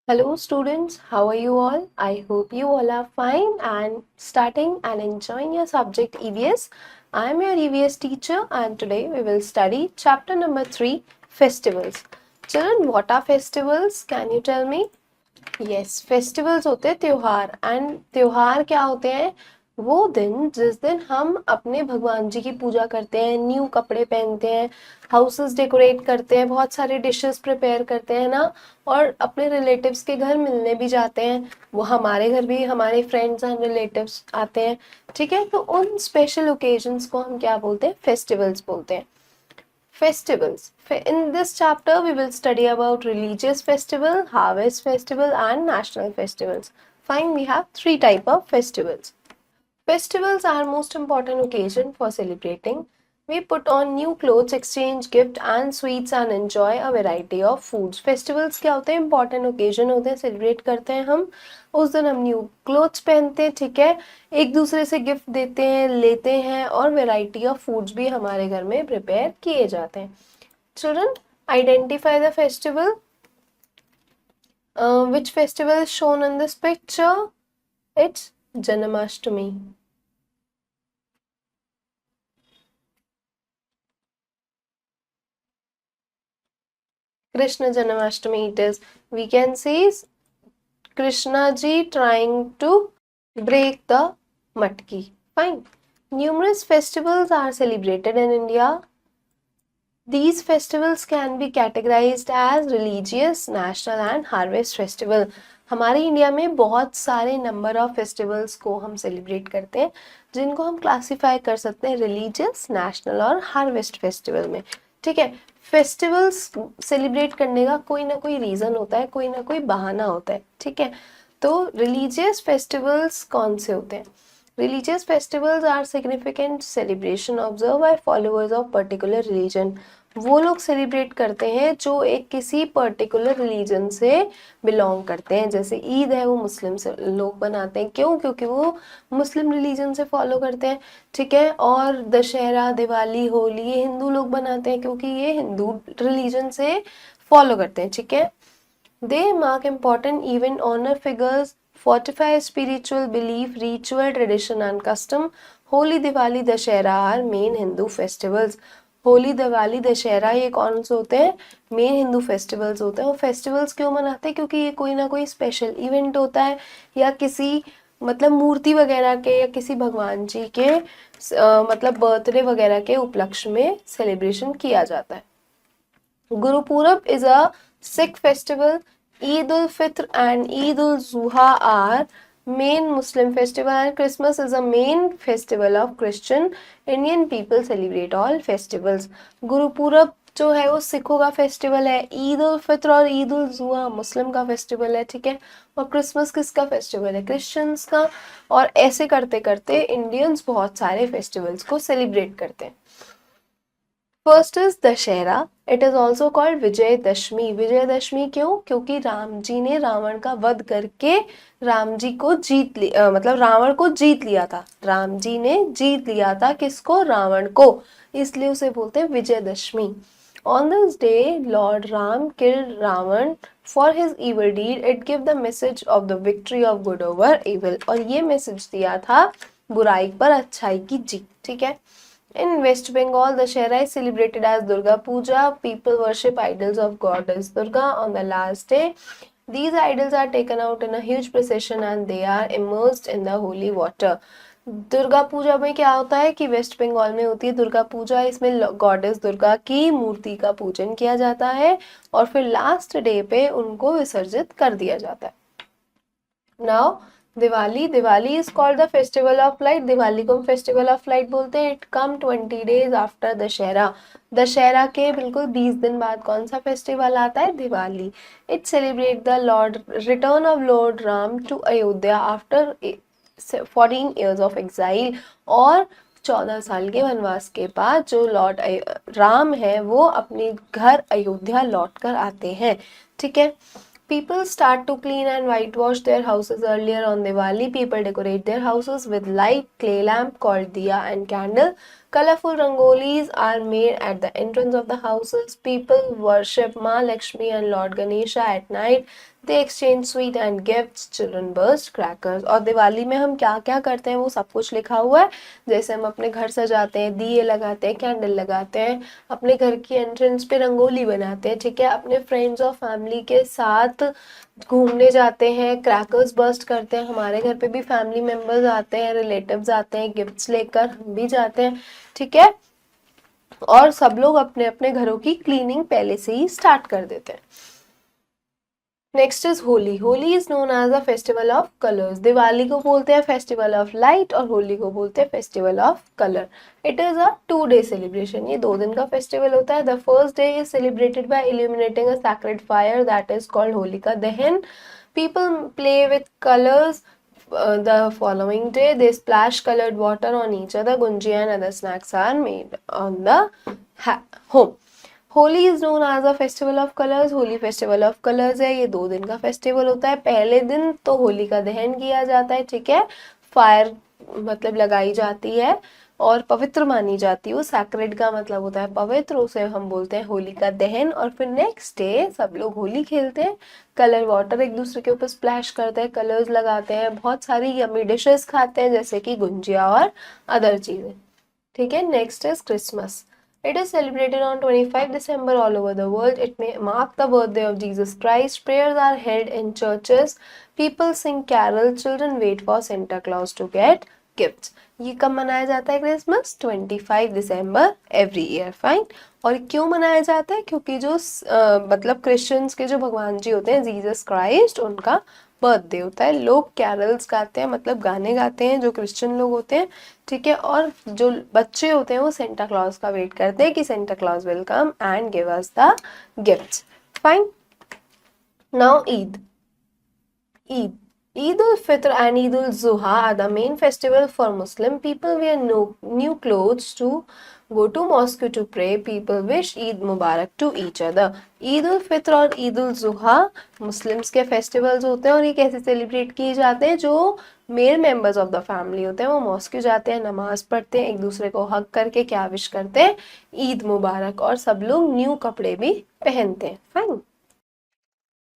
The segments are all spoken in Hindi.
Hello students, how are you all? I hope you all are fine and starting and enjoying your subject EVS. I am your EVS teacher and today we will study chapter number 3, festivals. Children, what are festivals? Can you tell me? Yes, festivals होते हैं त्योहार एंड त्योहार क्या होते हैं? वो दिन जिस दिन हम अपने भगवान जी की पूजा करते हैं, न्यू कपड़े पहनते हैं, हाउसेस डेकोरेट करते हैं, बहुत सारे डिशेस प्रिपेयर करते हैं ना, और अपने रिलेटिव्स के घर मिलने भी जाते हैं। वो हमारे घर भी हमारे फ्रेंड्स एंड रिलेटिव्स आते हैं। ठीक है, तो उन स्पेशल ओकेजन्स को हम क्या बोलते हैं? फेस्टिवल्स बोलते हैं। Festivals. In this chapter, we will study about religious festival, harvest festival, and national festivals. Fine, we have three type of festivals. Festivals are most important occasion for celebrating. We put on new clothes, exchange gift and sweets and enjoy a variety of foods. Festivals क्या होते हैं? Important occasion होते हैं, celebrate करते हैं हम। उस दिन हम न्यू क्लोथ्स पहनते हैं, ठीक है, एक दूसरे से गिफ्ट देते हैं, लेते हैं, और वेराइटी ऑफ फूड्स भी हमारे घर में प्रिपेयर किए जाते हैं। Children, identify the festival. Which festival is shown in this picture? It's Janmashtami. Krishna Janmashtami it is. We can see Krishna ji trying to break the matki. Fine. Numerous festivals are celebrated in India. These festivals can be categorized as religious, national and harvest festival. हमारे इंडिया में बहुत सारे नंबर ऑफ फेस्टिवल्स को हम सेलिब्रेट करते हैं, जिनको हम क्लासिफाई कर सकते हैं रिलीजियस, नेशनल और हार्वेस्ट फेस्टिवल में। ठीक है, फेस्टिवल्स सेलिब्रेट करने का कोई ना कोई रीज़न होता है, कोई ना कोई बहाना होता है। ठीक है, तो रिलीजियस फेस्टिवल्स कौन से होते हैं? Religious festivals are significant celebration observed by followers of particular religion. वो लोग सेलिब्रेट करते हैं जो एक किसी पर्टिकुलर रिलीजन से बिलोंग करते हैं। जैसे ईद है, वो मुस्लिम से लोग बनाते हैं। क्यों? क्योंकि वो मुस्लिम रिलीजन से फॉलो करते हैं। ठीक है, और दशहरा, दिवाली, होली ये हिंदू लोग बनाते हैं क्योंकि ये हिंदू रिलीजन से फॉलो करते हैं। ठीक है, they mark important event, honor figures, fortify spiritual belief, ritual, tradition and custom. Holi, Diwali, Dussehra are main Hindu festivals. Holi, Diwali, Dussehra ये कौन से होते हैं? मेन हिंदू फेस्टिवल्स होते हैं। और फेस्टिवल्स क्यों मनाते हैं? क्योंकि ये कोई ना कोई स्पेशल इवेंट होता है, या किसी मतलब मूर्ति वगैरह के, या किसी भगवान जी के मतलब बर्थडे वगैरह के उपलक्ष्य में सेलिब्रेशन किया जाता है। Gurupurab is a Sikh festival. Eid ul-Fitr and Eid ul-Zuha are main Muslim festival, and Christmas is a main festival of Christian. Indian people celebrate all festivals. Gurupurab जो है वो सिखों का फेस्टिवल है, ईद उल फित्र और ईद उल जुहा मुस्लिम का फेस्टिवल है। ठीक है, और क्रिसमस किसका फेस्टिवल है? क्रिश्चियंस का। और ऐसे करते करते इंडियंस बहुत सारे फेस्टिवल्स को सेलिब्रेट करते हैं। First is Dussehra. It is also called Vijayadashami. Vijayadashami क्यों? क्योंकि राम जी ने रावण का वध करके राम जी को जीत लिया, मतलब रावण को जीत लिया था। राम जी ने जीत लिया था किसको? रावण को, इसलिए उसे बोलते हैं Vijayadashami. On this day, Lord Ram killed Ravan for his evil deed. It gave the message of the victory of good over evil. और ये मैसेज दिया था बुराई पर अच्छाई की जीत। ठीक है, in West Bengal, Dashera is celebrated as Durga Puja. People worship idols of goddess Durga on the last day. These idols are taken out in a huge procession and they are immersed in the holy water. Durga Puja में क्या होता है कि वेस्ट बंगाल में होती है दुर्गा पूजा। इसमें गॉडेस दुर्गा की मूर्ति का पूजन किया जाता है और फिर लास्ट डे पे उनको विसर्जित कर दिया जाता है। Now Diwali. Diwali is called the festival of light. Diwali को हम फेस्टिवल ऑफ लाइट बोलते हैं। It come 20 days after Dussehra. Dussehra के बिल्कुल 20 दिन बाद कौन सा फेस्टिवल आता है? Diwali. It celebrate the lord return of lord Ram to Ayodhya after 14 years of exile. और 14 साल के वनवास के बाद जो लॉर्ड राम है वो अपने घर अयोध्या लौट कर आते हैं। ठीक है, people start to clean and whitewash their houses earlier on Diwali. People decorate their houses with light clay lamp called diya and candle. Colorful rangolis are made at the entrance of the houses. People worship Ma Lakshmi and Lord Ganesha at night. They exchange sweet and gifts. Children burst crackers. और दिवाली में हम क्या क्या करते हैं वो सब कुछ लिखा हुआ है. जैसे हम अपने घर सजाते हैं, दिए लगाते हैं, कैंडल लगाते हैं, अपने घर की एंट्रेंस पे रंगोली बनाते हैं, ठीक है, अपने फ्रेंड्स और फैमिली के साथ घूमने जाते हैं, क्रैकर्स बर्स्ट करते हैं, हमारे घर पे भी फैमिली मेंबर्स आते हैं, रिलेटिव्स आते हैं गिफ्ट्स लेकर, हम भी जाते हैं, ठीक है, और सब लोग अपने अपने घरों की क्लीनिंग पहले से ही स्टार्ट कर देते हैं. Next is Holi. Holi is known as a festival of colours. Diwali को बोलते हैं फेस्टिवल ऑफ लाइट और होली को बोलते हैं festival of colour. It is a 2 day celebration. ये 2 दिन का फेस्टिवल होता है. The first day is celebrated by illuminating a sacred fire that is called Holika दहन. People play with colors. The following day they splash colored water on each other. Gunjia and other snacks are made on the home. Holi is known as a festival of colours. Holi festival of colours है. ये 2 दिन का फेस्टिवल होता है. पहले दिन तो होली का दहन किया जाता है, ठीक है, फायर मतलब लगाई जाती है और पवित्र मानी जाती है. वो सैक्रेड का मतलब होता है पवित्र, उसे हम बोलते हैं होली का दहन. और फिर नेक्स्ट डे सब लोग होली खेलते हैं, कलर वाटर एक दूसरे के ऊपर स्प्लैश करते हैं, कलर्स लगाते हैं, बहुत सारी यमी डिशेस खाते हैं जैसे कि गुंजिया और अदर चीजें, ठीक है. Next is Christmas. It is celebrated on 25 December all over the world. It may mark the birthday of Jesus Christ. Prayers are held in churches. People sing carols. Children wait for Santa Claus to get gifts. ये कब मनाया जाता है क्रिसमस? 25 दिसंबर एवरी ईयर. फाइन. और क्यों मनाया जाता है? क्योंकि जो मतलब क्रिश्चियंस के जो भगवान जी होते हैं जीसस क्राइस्ट, उनका बर्थडे होता है. लोग कैरल्स गाते हैं, मतलब गाने गाते हैं जो क्रिश्चियन लोग होते हैं, ठीक है. और जो बच्चे होते हैं वो सेंटा क्लॉज का वेट करते हैं कि Santa Claus will come and give us the gifts. Fine. Now Eid. Eid. Eid al-Fitr and Eid al-Zuha are the main festival for Muslim. People wear new clothes to go to mosque to pray. People wish Eid Mubarak to each other. Eid al-Fitr और Eid al-Zuha मुस्लिम्स के फेस्टिवल्स होते हैं. और ये कैसे सेलिब्रेट किए जाते हैं? जो male members of the family होते हैं वो मॉस्क जाते हैं, नमाज पढ़ते हैं, एक दूसरे को हक करके क्या विश करते हैं? ईद मुबारक. और सब लोग न्यू कपड़े भी पहनते हैं. Fine.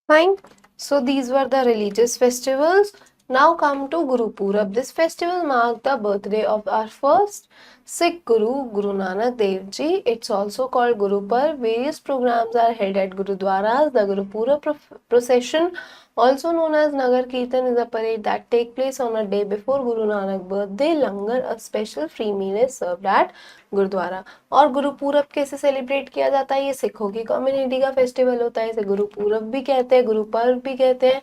Fine. So these were the religious festivals. Now come to Guru Purab. This festival marked the birthday of our first Sikh Guru, Guru Nanak Dev Ji. It's also called Guru Parv. Various programs are held at Gurudwaras. The Guru Purab procession, also known as Nagar Kirtan, is a parade that takes place on a day before Guru Nanak birthday. Langar, a special free meal, is served at gurdwara. और गुरुपूरब कैसे सेलिब्रेट किया जाता है? ये सिखों की कम्युनिटी का फेस्टिवल होता है. इसे गुरुपूरब भी कहते हैं, गुरुपर्व भी कहते हैं.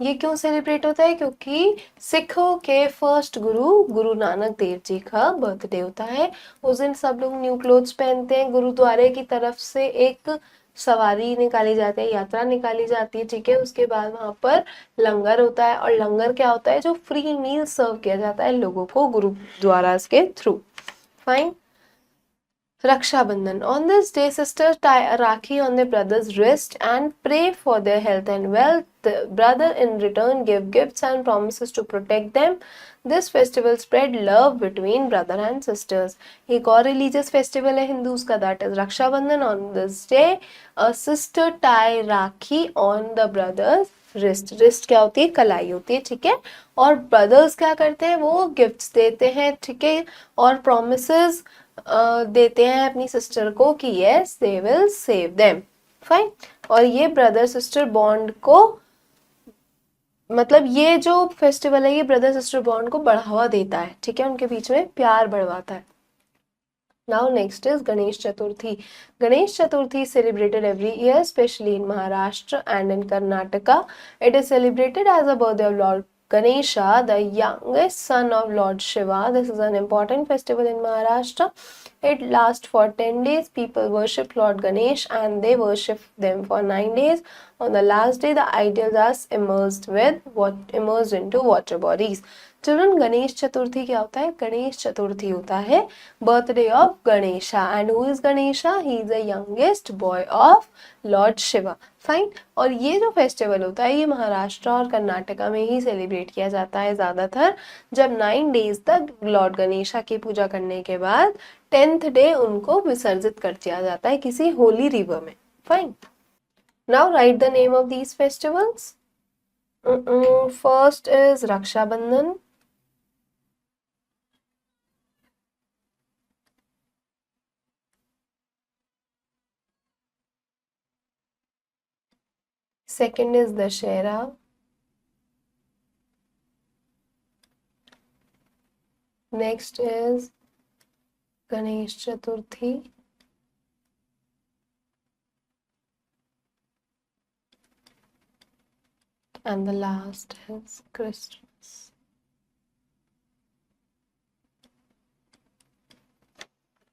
ये क्यों सेलिब्रेट होता है? क्योंकि सिखों के फर्स्ट गुरु गुरु नानक देव जी का बर्थडे होता है. उस दिन सब लोग न्यू क्लोथ्स पहनते हैं. गुरुद्वारे की तरफ से एक सवारी निकाली जाती है, यात्रा निकाली जाती है, ठीक है. उसके बाद वहां पर लंगर होता है. और लंगर क्या होता है? जो फ्री मील सर्व किया जाता है लोगों को गुरुद्वारा के through. Fine. Raksha Bandhan. On this day, sisters tie a rakhi on their brother's wrist and pray for their health and wealth. The brother in return give gifts and promises to protect them. This festival spread love between brother and sisters. एक और religious festival है हिंदूज का, that is Raksha Bandhan. On this day, a sister tie rakhi on the brother's wrist. wrist क्या होती है? कलाई होती है, ठीक है. और brothers क्या करते हैं? वो gifts देते हैं, ठीक है, और promises देते हैं अपनी सिस्टर को कि yes they will save them. Fine. और ये ब्रदर सिस्टर बॉन्ड को, मतलब ये जो फेस्टिवल है ये ब्रदर सिस्टर बॉन्ड को बढ़ावा देता है, ठीक है, उनके बीच में प्यार बढ़वाता है. Now next is Ganesh Chaturthi. Ganesh Chaturthi is celebrated every year, especially in Maharashtra and in Karnataka. It is celebrated as a birthday of Lord Ganesha, the youngest son of Lord Shiva. This is an important festival in Maharashtra. It lasts for 10 days. People worship Lord Ganesh and they worship them for 9 days. On the last day, the idols are immersed into water bodies. Children, Ganesh Chaturthi क्या होता है? गणेश चतुर्थी होता है birthday of Ganesha, and who is Ganesha? He is the youngest boy of lord Shiva. Fine. और ये जो फेस्टिवल होता है ये महाराष्ट्र और कर्नाटका में ही सेलिब्रेट किया जाता है ज़्यादातर, जब 9 डेज तक लॉर्ड गणेशा की पूजा करने के बाद 10th डे उनको विसर्जित कर दिया जाता है किसी होली रिवर में। Fine. Now right the name of these festivals. First is Raksha Bandhan. Second is Dashera. Next is Ganesh Chaturthi. And the last is Christmas.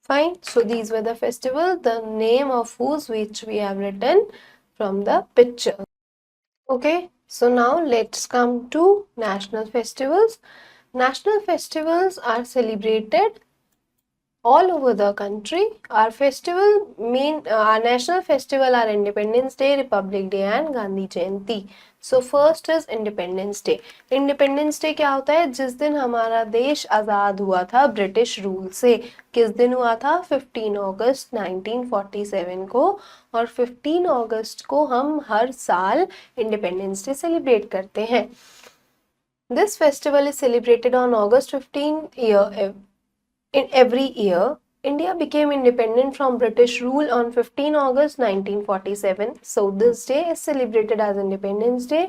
Fine. So these were the festivals, the name of whose which we have written from the picture. Okay. So now let's come to national festivals. National festivals are celebrated all over the country. Our national festival are Independence Day, Republic Day and Gandhi Jayanti. So first is Independence Day. Independence Day क्या होता है? जिस दिन हमारा देश आज़ाद हुआ था ब्रिटिश रूल से। किस दिन हुआ था? 15 अगस्त 1947 को। और 15 अगस्त को हम हर साल इंडिपेंडेंस डे सेलिब्रेट करते हैं। This festival is celebrated on August 15 in every year. India became independent from British rule on 15 August 1947. So this day is celebrated as Independence Day.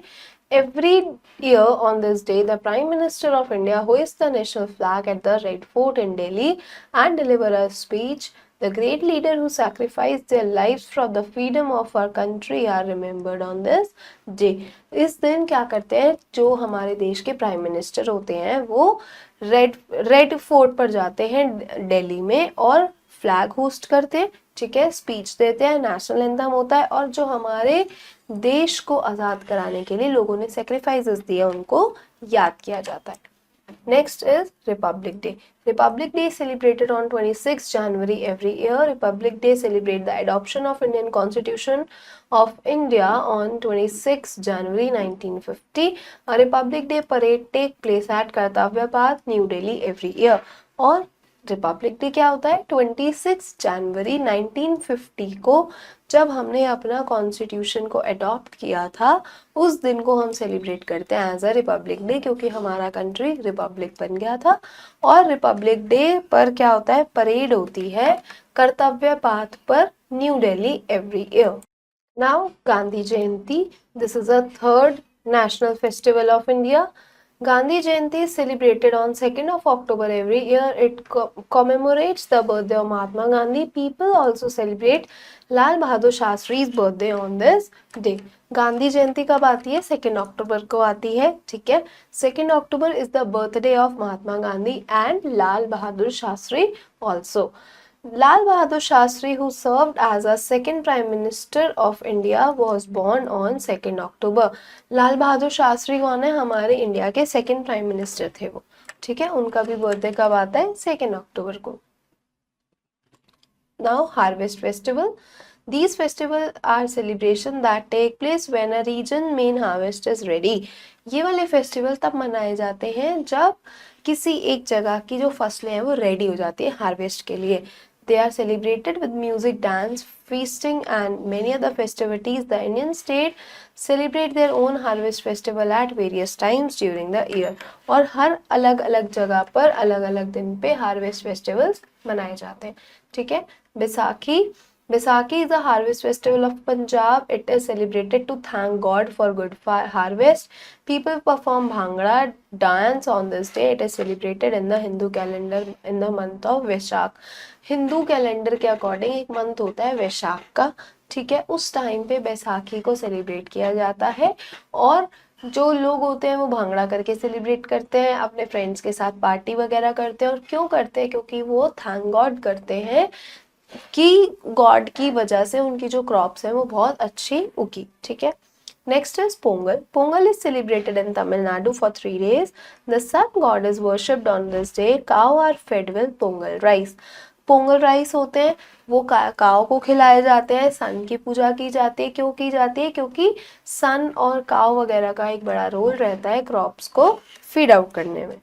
Every year on this day, the Prime Minister of India hoists the national flag at the Red Fort in Delhi and delivers a speech. The great leader who sacrificed their lives for the freedom of our country are remembered on this day. इस दिन क्या करते हैं? जो हमारे देश के प्राइम मिनिस्टर होते हैं वो रेड फोर्ट पर जाते हैं दिल्ली में और फ्लैग होस्ट करते हैं, ठीक है, स्पीच देते हैं, नेशनल एंथम होता है और जो हमारे देश को आज़ाद कराने के लिए लोगों ने सेक्रीफाइसेस दिए उनको याद किया जाता है। Next is Republic Day. Republic Day is celebrated on 26 January every year. Republic Day celebrate the adoption of Indian Constitution of India on 26 January 1950. A Republic Day parade take place at Kartavya Path, New Delhi every year. और रिपब्लिक डे क्या होता है? 26 जनवरी 1950 को जब हमने अपना कॉन्स्टिट्यूशन को अडॉप्ट किया था उस दिन को हम सेलिब्रेट करते हैं एज अ रिपब्लिक डे, क्योंकि हमारा कंट्री रिपब्लिक बन गया था। और रिपब्लिक डे पर क्या होता है? परेड होती है कर्तव्य पाथ पर new Delhi every year. Now Gandhi Jayanti, this is a third national festival of India. Gandhi Jayanti is celebrated on 2nd of October every year. It commemorates the birthday of Mahatma Gandhi. People also celebrate Lal Bahadur Shastri's birthday on this day. Gandhi Jayanti कब आती है? 2nd अक्टूबर को आती है, ठीक है। 2nd October is the birthday of Mahatma Gandhi and Lal Bahadur Shastri also. Lal Bahadur Shastri, who served as a second Prime Minister of India, was born on 2nd October. Lal Bahadur Shastri कौन है? हमारे इंडिया के सेकंड प्राइम मिनिस्टर थे वो, ठीक है। उनका भी बर्थडे कब आता है? 2nd अक्टूबर को। Now Harvest Festival. These festivals are celebration that take place when a region main harvest is ready. ये वाले फेस्टिवल तब मनाए जाते हैं जब किसी एक जगह की जो फसलें हैं वो रेडी हो जाती है हार्वेस्ट के लिए। They are celebrated with music, dance, feasting and many other festivities. The Indian state celebrate their own harvest festival at various times during the year. और हर अलग अलग जगह पर अलग अलग दिन पे हार्वेस्ट फेस्टिवल्स मनाए जाते हैं, ठीक है। Baisakhi. Baisakhi is a harvest festival of Punjab. It is celebrated to thank God for good harvest. People perform bhangra dance on this day. It is celebrated in the Hindu calendar in the month of Vaishak. Hindu calendar के अकॉर्डिंग एक मंथ होता है वैशाख का, ठीक है। उस टाइम पे बैसाखी को सेलिब्रेट किया जाता है और जो लोग होते हैं वो भांगड़ा करके सेलिब्रेट करते हैं, अपने फ्रेंड्स के साथ पार्टी वगैरह करते हैं। और क्यों करते हैं? क्योंकि वो थैंक गॉड करते हैं कि गॉड की वजह से उनकी जो क्रॉप्स हैं वो बहुत अच्छी उगी, ठीक है। Next is Pongal. Pongal is celebrated in Tamil Nadu for 3 days. The sun god is worshipped on this day. Cow are fed with Pongal rice. Pongal rice होते हैं वो काव को खिलाए जाते हैं, सन की पूजा की जाती है। क्यों की जाती है? क्योंकि सन और काव वगैरह का एक बड़ा रोल रहता है क्रॉप्स को फीड आउट करने में।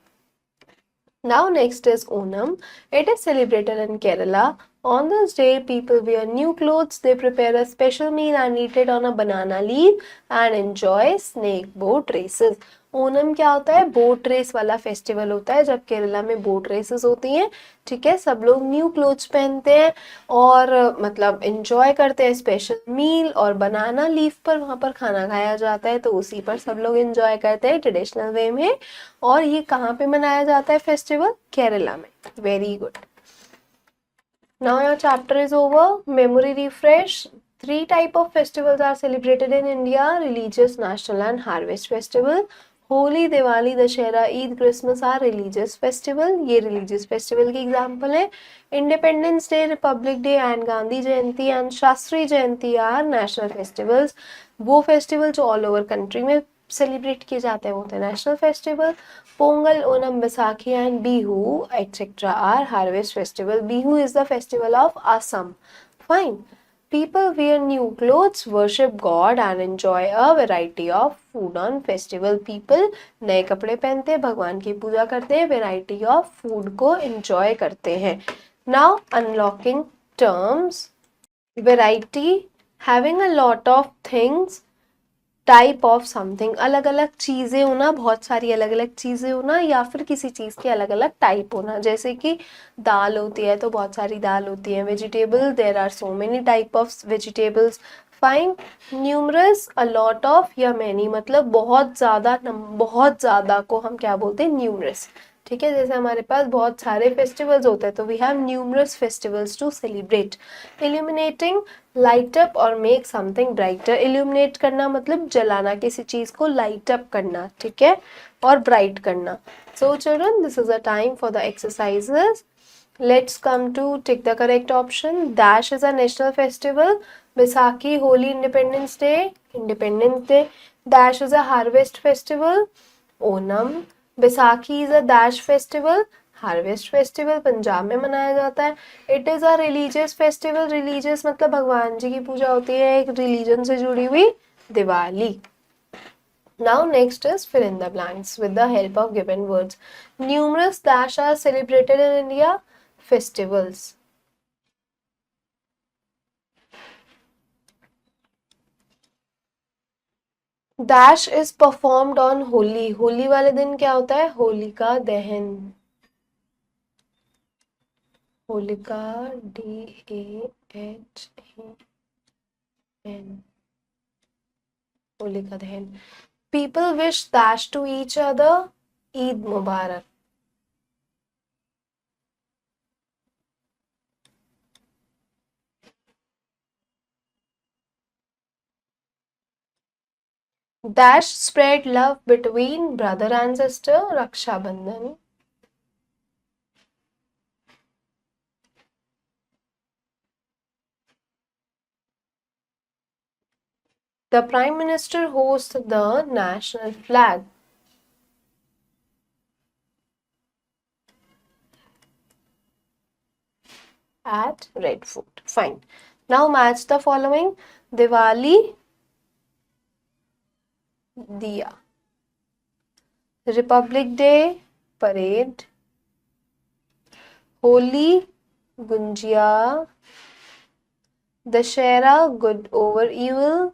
Now next is Onam. It is celebrated in Kerala. On this day, people wear new clothes, they prepare a special meal and eat it on a banana leaf and enjoy snake boat races. Onam क्या होता है? बोट रेस वाला फेस्टिवल होता है जब केरला में बोट रेसेस होती हैं। ठीक है, सब लोग न्यू क्लोथ्स पहनते हैं और मतलब एंजॉय करते हैं स्पेशल मील, और बनाना लीफ पर वहाँ पर खाना खाया जाता है, तो उसी पर सब लोग एंजॉय करते हैं ट्रेडिशनल वे में। और ये कहाँ पे मनाया जाता है फेस्टिवल? केरला में। Very good. Now your chapter is over. Memory refresh. 3 type of festivals are celebrated in India: religious, national and harvest festival. Holi, Diwali, Dussehra, Eid, Christmas are religious festival. ये रिलीजियस फेस्टिवल की एग्जाम्पल है। Independence Day, Republic Day and Gandhi Jayanti and Shastri Jayanti are national festivals. वो फेस्टिवल जो ऑल ओवर कंट्री में सेलिब्रेट किए जाते हैं वो होते हैं national festival. Pongal, Onam, Baisakhi and Bihu etcetera are harvest festival. Bihu is the festival of Assam. Fine. People wear new clothes, worship God and enjoy a variety of food on festival. People नए कपड़े पहनते हैं, भगवान की पूजा करते हैं, variety of food को enjoy करते हैं। Now unlocking terms. Variety, having a lot of things. Type of something, अलग अलग चीज़ें होना, बहुत सारी अलग अलग चीज़ें होना, या फिर किसी चीज़ की अलग अलग टाइप होना। जैसे कि दाल होती है तो बहुत सारी दाल होती है। Vegetable, there are so many type of vegetables. Fine. Numerous, a lot of या मैनी, मतलब बहुत ज़्यादा को हम क्या बोलते हैं? न्यूमरस। ठीक है, जैसे हमारे पास बहुत सारे फेस्टिवल्स होते हैं तो we have numerous festivals to celebrate. Illuminating, light up और मेक समथिंग ब्राइटर। इल्यूमिनेट करना मतलब जलाना, किसी चीज को लाइट अप करना, ठीक है, और ब्राइट करना। So children, this is a time for the exercises. Let's come to tick the correct option. Dash is a national festival. Baisakhi, Holi, Independence Day. Dash is a harvest festival. Onam. Baisakhi is a dash festival. Harvest festival Punjab में मनाया जाता है। It is a religious festival. Religious मतलब भगवान जी की पूजा होती है, एक रिलीजन से जुड़ी हुई। Diwali. Now next is fill in the blanks with the help of given words. Numerous dash are celebrated in India. Festivals. Dash is performed on Holi. Holi वाले दिन क्या होता है? होलिका दहन। होलिका, DAHAN, होलिका दहन। People wish dash to each other. Eid Mubarak. Dash spread love between brother and sister. Raksha Bandhan. The Prime Minister hosts the national flag. At Red Fort. Fine. Now match the following. Diwali, Diya. Republic Day, parade. Holi, Gunjia. Dashera, good over evil.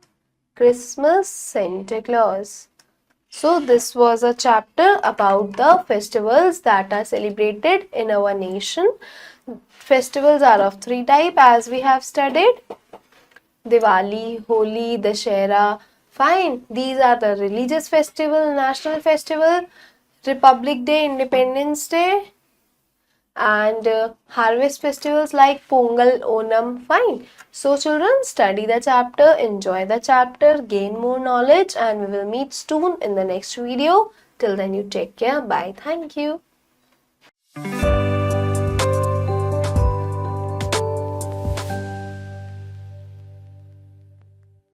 Christmas, Santa Claus. So this was a chapter about the festivals that are celebrated in our nation. Festivals are of 3 types as we have studied. Diwali, Holi, Dashera. Fine. These are the religious festival, national festival, Republic Day, Independence Day, and harvest festivals like Pongal, Onam. Fine. So children, study the chapter, enjoy the chapter, gain more knowledge, and we will meet soon in the next video. Till then, you take care. Bye. Thank you.